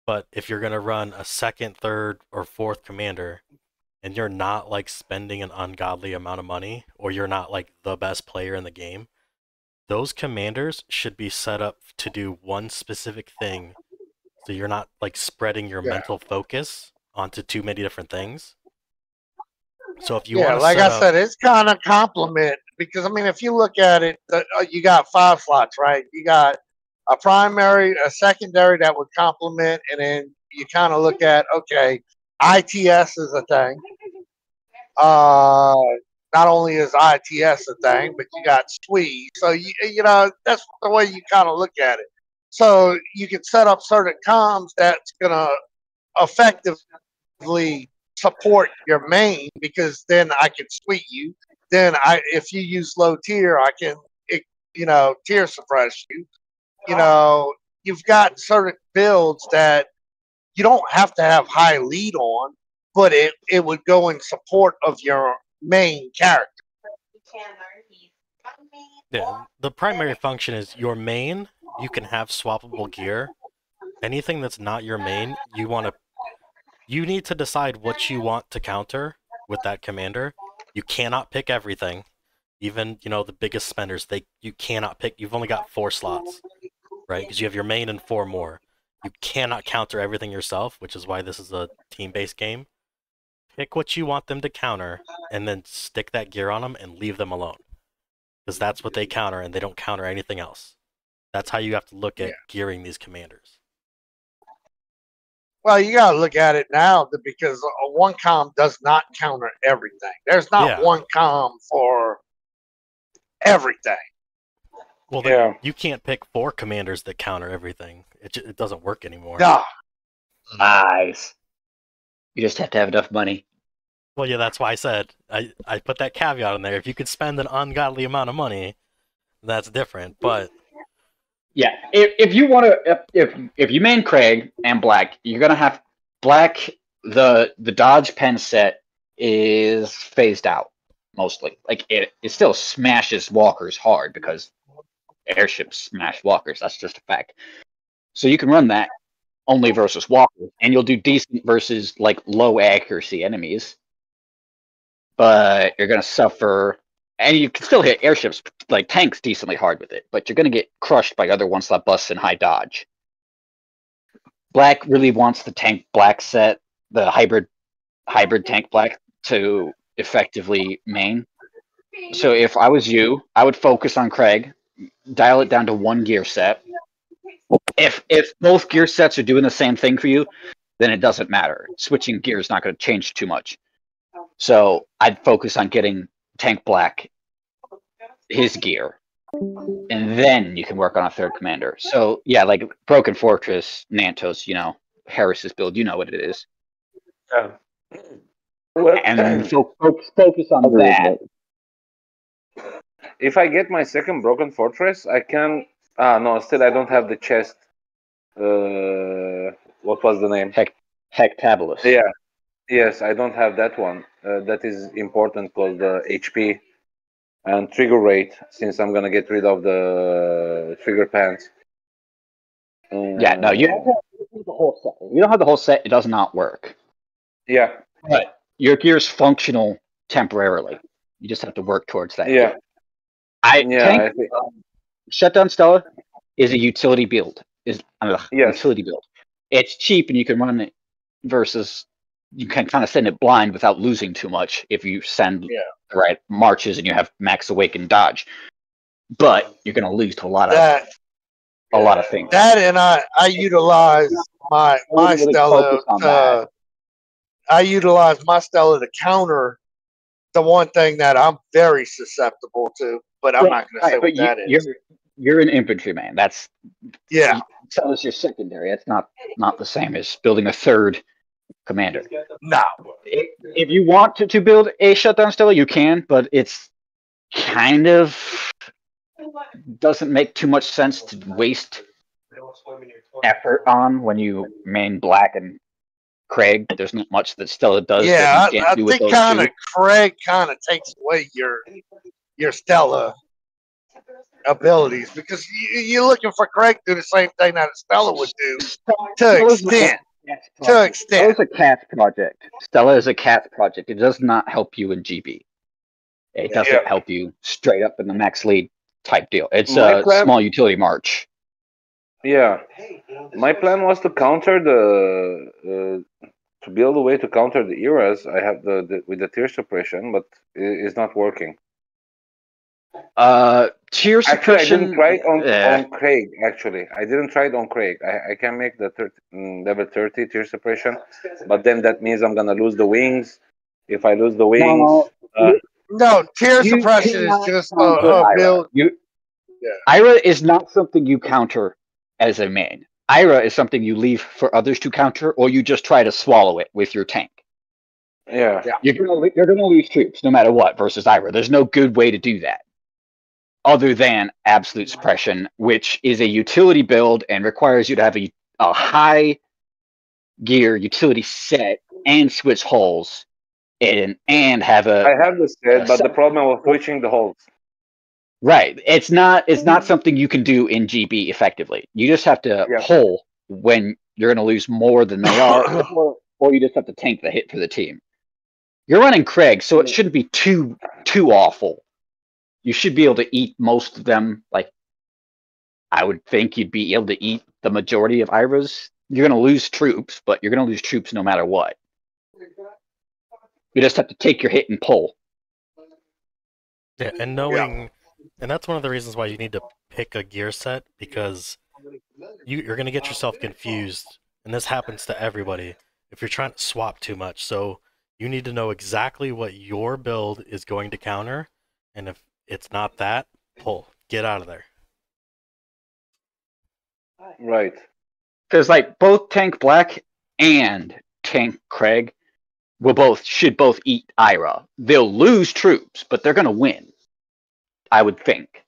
But if you're gonna run a second, third, or fourth commander, and you're not like spending an ungodly amount of money, or you're not like the best player in the game, those commanders should be set up to do one specific thing, so you're not like spreading your Yeah, mental focus onto too many different things. So if you yeah. want to Like set I up, said, it's kind of complement because I mean, if you look at it, you got 5 slots, right? You got a primary, a secondary that would complement, and then you kind of look at okay, ITS is a thing. Uh, Not only is ITS a thing, but you got Squeeze. So that's the way you kind of look at it. So you can set up certain comms that's gonna effectively support your main because then I can sweep you. Then if you use low tier, I can tier suppress you. You know, you've got certain builds that you don't have to have high lead on, but it would go in support of your main character. yeah, the primary function is your main. You can have swappable gear. Anything that's not your main, you need to decide what you want to counter with that commander. You cannot pick everything. Even, the biggest spenders, you cannot pick. You've only got 4 slots, right? Because you have your main and 4 more. You cannot counter everything yourself, which is why this is a team-based game. Pick what you want them to counter, and then stick that gear on them and leave them alone. Because that's what they counter, and they don't counter anything else. That's how you have to look Yeah. at gearing these commanders. Well, you got to look at it now because one com does not counter everything. There's not Yeah. one com for everything. Well, Yeah. you can't pick 4 commanders that counter everything. It doesn't work anymore. Nah. Lies. You just have to have enough money. Well, yeah, that's why I said I put that caveat in there. If you could spend an ungodly amount of money, that's different. But Yeah, if you want to, if you main Craig and Black, you're gonna have Black. The dodge pen set is phased out mostly. Like it still smashes walkers hard because airships smash walkers. That's just a fact. So you can run that only versus walkers, and you'll do decent versus like low accuracy enemies. But you're gonna suffer, and you can still hit airships like tanks decently hard with it. But you're gonna get crushed by other one-slot busts and high dodge. Black really wants the tank Black set, the hybrid tank Black, to effectively main. So if I was you, I would focus on Craig, dial it down to one gear set. If both gear sets are doing the same thing for you, then it doesn't matter. Switching gear is not going to change too much. So I'd focus on getting Tank Black his gear, and then you can work on a third commander. So yeah, like Broken Fortress, Nantos, Harris's build, you know what it is. Yeah. Well, And focus on that. if I get my second Broken Fortress, I can. No, still I don't have the chest. What was the name? Hectabulous. Yeah. Yes, I don't have that one. That is important called HP and trigger rate, since I'm gonna get rid of the trigger pants. Yeah, no, you have the whole set. You don't have the whole set, it does not work. Yeah. But your gear's functional temporarily. You just have to work towards that. Yeah. Tank Shutdown Stella is a utility build. Utility build. It's cheap and you can run it versus you can kind of send it blind without losing too much if you send the right marches and you have max awaken dodge. But you're gonna lose to a lot of things. That and I utilize my Stella I utilize my Stella to counter the one thing that I'm very susceptible to, but I'm not going to say what that is. You're an infantryman. That's yeah. Stella's your secondary. It's not the same as building a third commander. No. If you want to build a shutdown Stella, you can, but it's kind of doesn't make too much sense to waste effort on when you main Black and Craig. There's not much that Stella does. Yeah, that you can't do with think kind of Craig kind of takes away your Stella abilities, because you're looking for Craig to do the same thing that a Stella would do to extent. Stella is a CAS project. Stella is a CAS project. It does not help you in GB. It doesn't help you straight up in the max lead type deal. It's a small utility march. Yeah, my plan was to counter to build a way to counter the eras. I have with the tier suppression, but it's not working. Tier suppression. I didn't try it on Craig. Actually, I didn't try it on Craig. I can make the level 30 tier suppression, but then that means I'm gonna lose the wings. If I lose the wings, no, tier suppression is just a build. Ira is not something you counter as a main. Ira is something you leave for others to counter, or you just try to swallow it with your tank. Yeah. You're gonna lose troops no matter what versus Ira. There's no good way to do that, other than absolute suppression, which is a utility build and requires you to have a high gear utility set and switch hulls, and have a. I have the set, but the problem was switching the hulls. Right. It's not something you can do in GB effectively. You just have to pull when you're going to lose more than they are, or you just have to tank the hit for the team. You're running Craig, so it shouldn't be too awful. You should be able to eat most of them. Like, I would think you'd be able to eat the majority of Iras. You're going to lose troops, but you're going to lose troops no matter what. You just have to take your hit and pull. Yeah, and knowing... And that's one of the reasons why you need to pick a gear set, because you're going to get yourself confused, and this happens to everybody, if you're trying to swap too much. So you need to know exactly what your build is going to counter, and if it's not that, pull. Get out of there. Right. Because like both Tank Black and Tank Craig should both eat Ira. They'll lose troops, but they're going to win. I would think.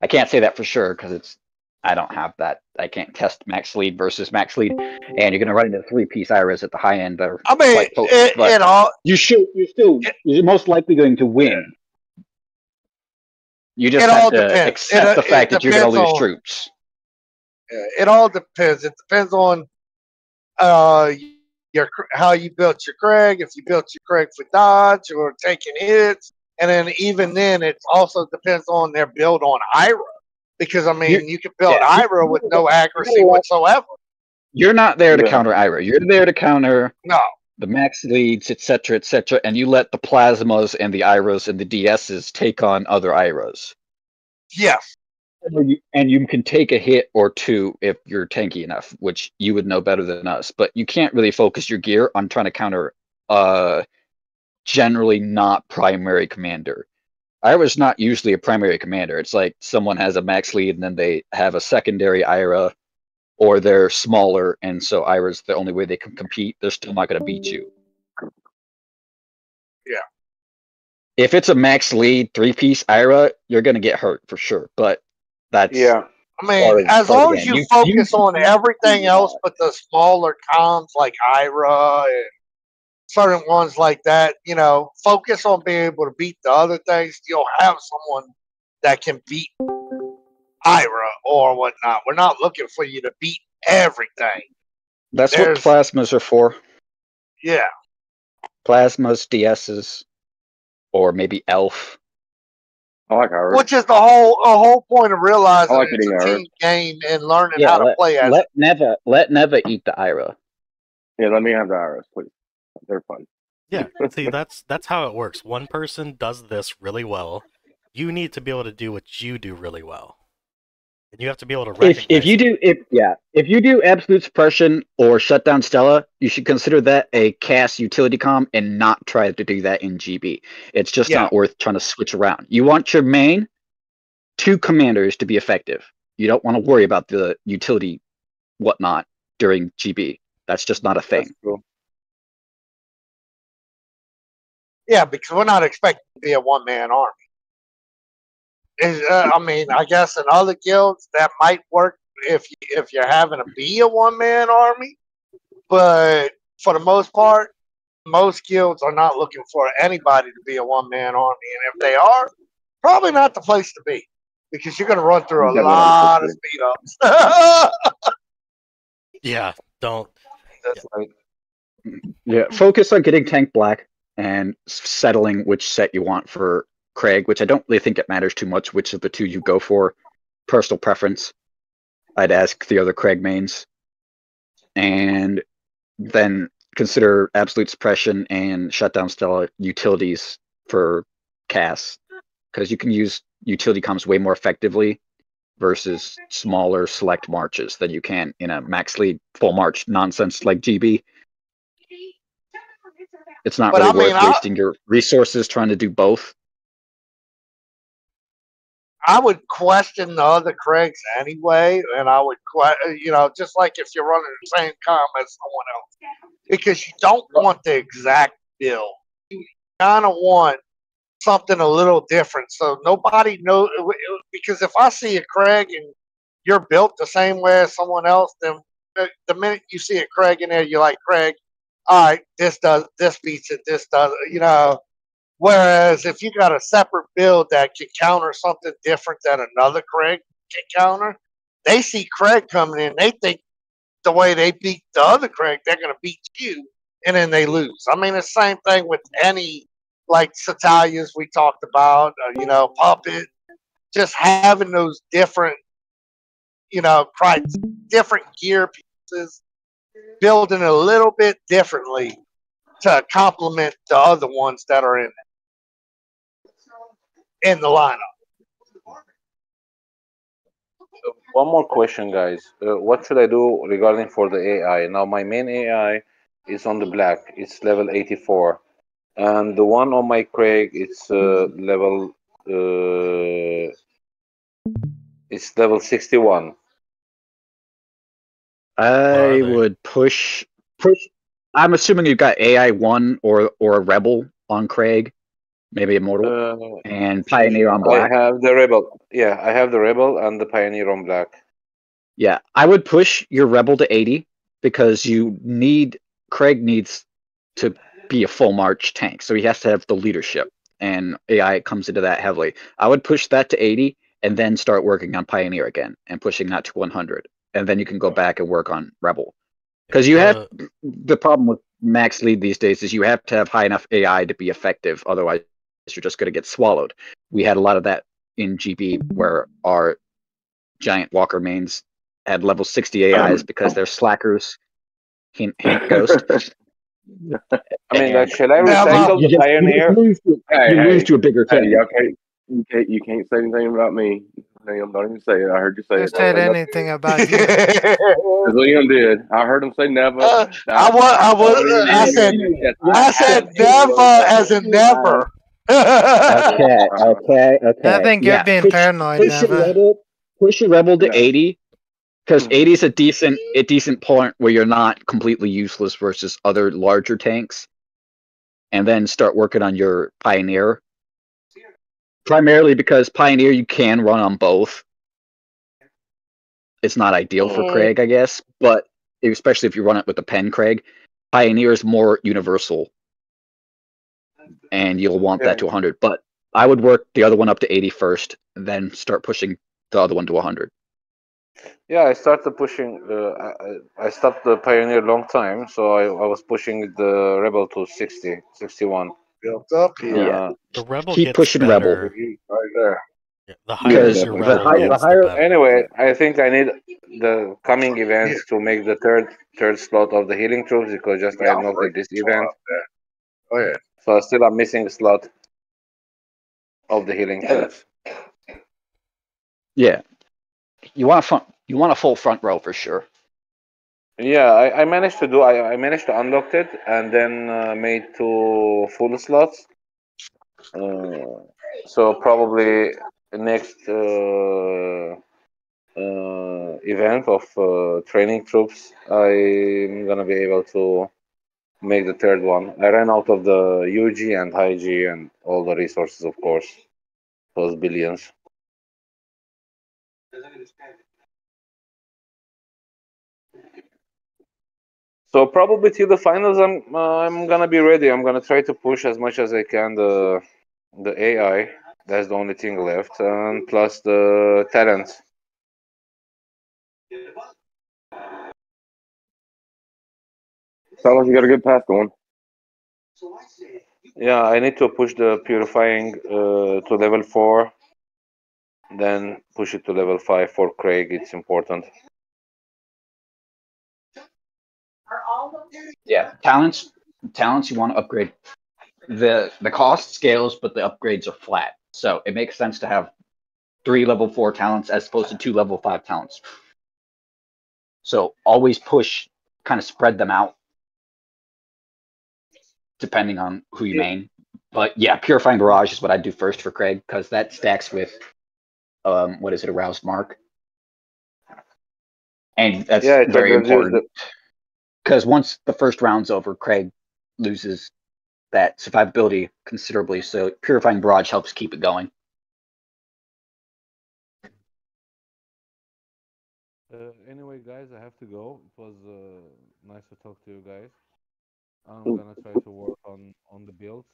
I can't say that for sure because I don't have that. I can't test max lead versus max lead, and you're going to run into 3-piece Iras at the high end. That are quite potent, you're most likely going to win. You just have to accept the fact that you're going to lose troops. It all depends. It depends on how you built your Craig. If you built your Craig for dodge or taking hits. And then even then, it also depends on their build on Ira. Because, I mean, you can build Ira with no accuracy whatsoever. You're not there to counter Ira. You're there to counter the max leads, etc., and you let the plasmas and the IRAs and the DSs take on other IRAs. Yes. And you can take a hit or two if you're tanky enough, which you would know better than us. But you can't really focus your gear on trying to counter generally not primary commander. IRA's not usually a primary commander. It's like someone has a max lead and then they have a secondary IRA, or they're smaller, and so IRA's the only way they can compete. They're still not going to beat you. Yeah. If it's a max lead 3-piece IRA, you're going to get hurt for sure. But that's Yeah. I mean, as part of long the as game. you focus on everything else but the smaller comms like IRA and certain ones like that, you know, focus on being able to beat the other things. You'll have someone that can beat IRA or whatnot. We're not looking for you to beat everything. That's what plasmas are for. Yeah. Plasmas, DSs, or maybe Elf. I like Iris. Which is the whole point of realizing like it's hitting a Iris. team game and learning how to play as let Neva eat the IRA. Yeah, let me have the Iris, please. They're fun. Yeah, see, that's how it works. One person does this really well. You need to be able to do what you do really well, and you have to be able to recognize. If you do absolute suppression or shutdown Stella, you should consider that a cast utility comm and not try to do that in GB. It's just not worth trying to switch around. You want your main 2 commanders to be effective. You don't want to worry about the utility whatnot during GB. That's just not a thing. That's true. Yeah, because we're not expecting to be a one-man army. I mean, I guess in other guilds that might work if you're having to be a one-man army, but for the most part, most guilds are not looking for anybody to be a one-man army, and if they are, probably not the place to be because you're going to run through a lot of speed ups. Yeah, don't. That's right. Yeah, focus on getting tank black and settling which set you want for Craig, which I don't really think it matters too much which of the 2 you go for. Personal preference. I'd ask the other Craig mains. And then consider absolute suppression and shutdown Stella utilities for casts. Because you can use utility comms way more effectively versus smaller select marches than you can in a max lead full march nonsense like GB. It's not really worth wasting your resources trying to do both. I would question the other Craigs anyway, and I would, just like if you're running the same comm as someone else, because you don't want the exact build. You kind of want something a little different, so nobody knows. Because if I see a Craig and you're built the same way as someone else, then the minute you see a Craig in there, you're like, Craig, all right, this beats it, this does, Whereas if you got a separate build that can counter something different than another Craig can counter, they see Craig coming in, they think the way they beat the other Craig, they're going to beat you, and then they lose. I mean, the same thing with any, like Satalias we talked about, Puppet, just having those different, different gear pieces, building a little bit differently to complement the other ones that are in the lineup. One more question, guys. What should I do regarding for the AI? Now, my main AI is on the black. It's level 84. And the one on my Craig, it's level 61. I would push. I'm assuming you've got AI 1 or a Rebel on Craig, maybe Immortal, and Pioneer on black. I have the Rebel. Yeah, I have the Rebel and the Pioneer on black. Yeah, I would push your Rebel to 80 because Craig needs to be a full march tank, so he has to have the leadership, and AI comes into that heavily. I would push that to 80 and then start working on Pioneer again and pushing that to 100, and then you can go back and work on Rebel. Because the problem with max lead these days is you have to have high enough AI to be effective, otherwise you're just going to get swallowed. We had a lot of that in GB where our giant walker mains had level 60 AIs because they're slackers. Hint, hint, ghost. I mean, like, And shall I Never. recycle the Pioneer? lose to a bigger Hey, tank. y'all you can't say anything about me. Liam, don't even say it. I heard you say Who it. Don't said say nothing. anything about you? Because Liam did. I heard him say never. I said never as in never. Okay. I think you're Yeah, being paranoid, Neva. push your rebel to Yeah. 80, because 80 is a decent point where you're not completely useless versus other larger tanks, and then start working on your Pioneer. Primarily because Pioneer you can run on both. It's not ideal for Craig, I guess, but especially if you run it with the pen Craig, Pioneer is more universal, and you'll want that to 100. But I would work the other one up to 80 first, and then start pushing the other one to 100. Yeah, I started pushing. I stopped the Pioneer long time, so I was pushing the Rebel to 60, 61. Built up here. Yeah. The rebel Keep gets pushing better. Rebel. Right there. Yeah, the higher Because your the rebel higher- gets, higher- the better. Anyway, I think I need the coming events to make the third slot of the healing troops, because just I unlocked this event, Go ahead. so still I'm missing a slot of the healing troops. Yeah. You want a full front row for sure. Yeah, I managed to do. I managed to unlock it and then made 2 full slots. So probably next event of training troops, I'm gonna be able to make the third one. I ran out of the UG and high G and all the resources, of course, those billions. So probably till the finals, I'm gonna be ready. I'm gonna try to push as much as I can the AI. That's the only thing left, and plus the talents. Sounds like you got a good path going. Yeah, I need to push the purifying to level 4, then push it to level 5 for Craig. It's important. Yeah. Talents you want to upgrade. The cost scales, but the upgrades are flat. So it makes sense to have 3 level 4 talents as opposed to 2 level 5 talents. So always push, kind of spread them out, depending on who you main. But yeah, Purifying Barrage is what I'd do first for Craig, because that stacks with, what is it, Aroused Mark? And that's very important. Because once the first round's over, Craig loses that survivability considerably, so Purifying Barrage helps keep it going. Anyway, guys, I have to go. It was nice to talk to you guys. I'm gonna try to work on the builds.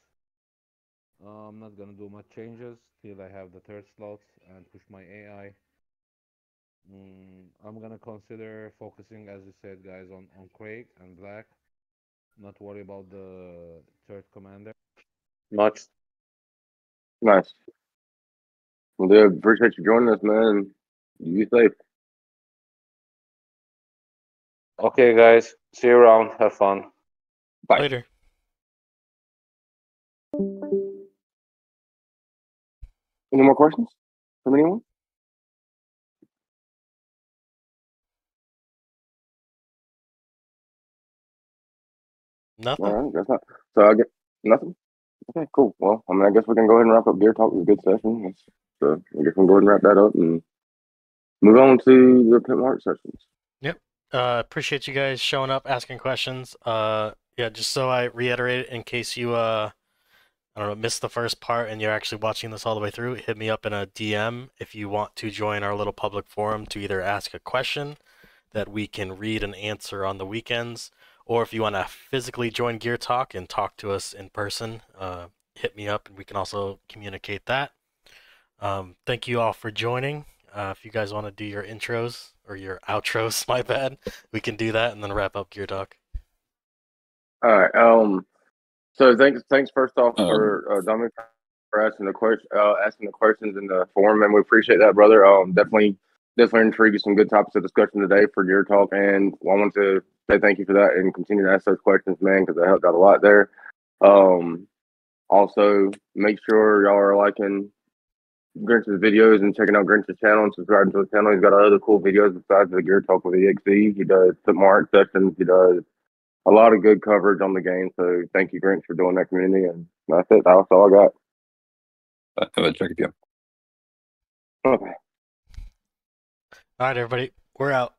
I'm not gonna do much changes till I have the third slot and push my AI. I'm gonna consider focusing, as you said, guys, on Craig and Black. Not worry about the third commander much. Nice. Well, dude, appreciate you joining us, man. You be safe. Okay, guys, see you around. Have fun. Bye. Later. Any more questions from anyone? Nothing. All right, guess not. So I get nothing. Okay, cool. Well, I mean, I guess we can go ahead and wrap up Gear Talk. It was a good session. So I guess we can go ahead and wrap that up and move on to the Pimp Heart sessions. Yep. Appreciate you guys showing up, asking questions. Yeah, just so I reiterate it, in case you I don't know, missed the first part and you're actually watching this all the way through, hit me up in a DM if you want to join our little public forum to either ask a question that we can read and answer on the weekends, or if you want to physically join Gear Talk and talk to us in person, hit me up and we can also communicate that. Thank you all for joining. If you guys want to do your intros or your outros, my bad, we can do that and then wrap up Gear Talk. All right. So thanks first off for Dominic for asking the questions in the forum, and we appreciate that, brother. Definitely intrigued some good topics of discussion today for Gear Talk, and I want to say thank you for that and continue to ask those questions, man, because that helped out a lot there. Also, make sure y'all are liking Grinch's videos and checking out Grinch's channel and subscribing to his channel. He's got other cool videos besides the Gear Talk with EXE. He does some art sessions. He does a lot of good coverage on the game. So thank you, Grinch, for doing that, community. And that's it. That's all I got. Go ahead, check it out. Okay. All right, everybody. We're out.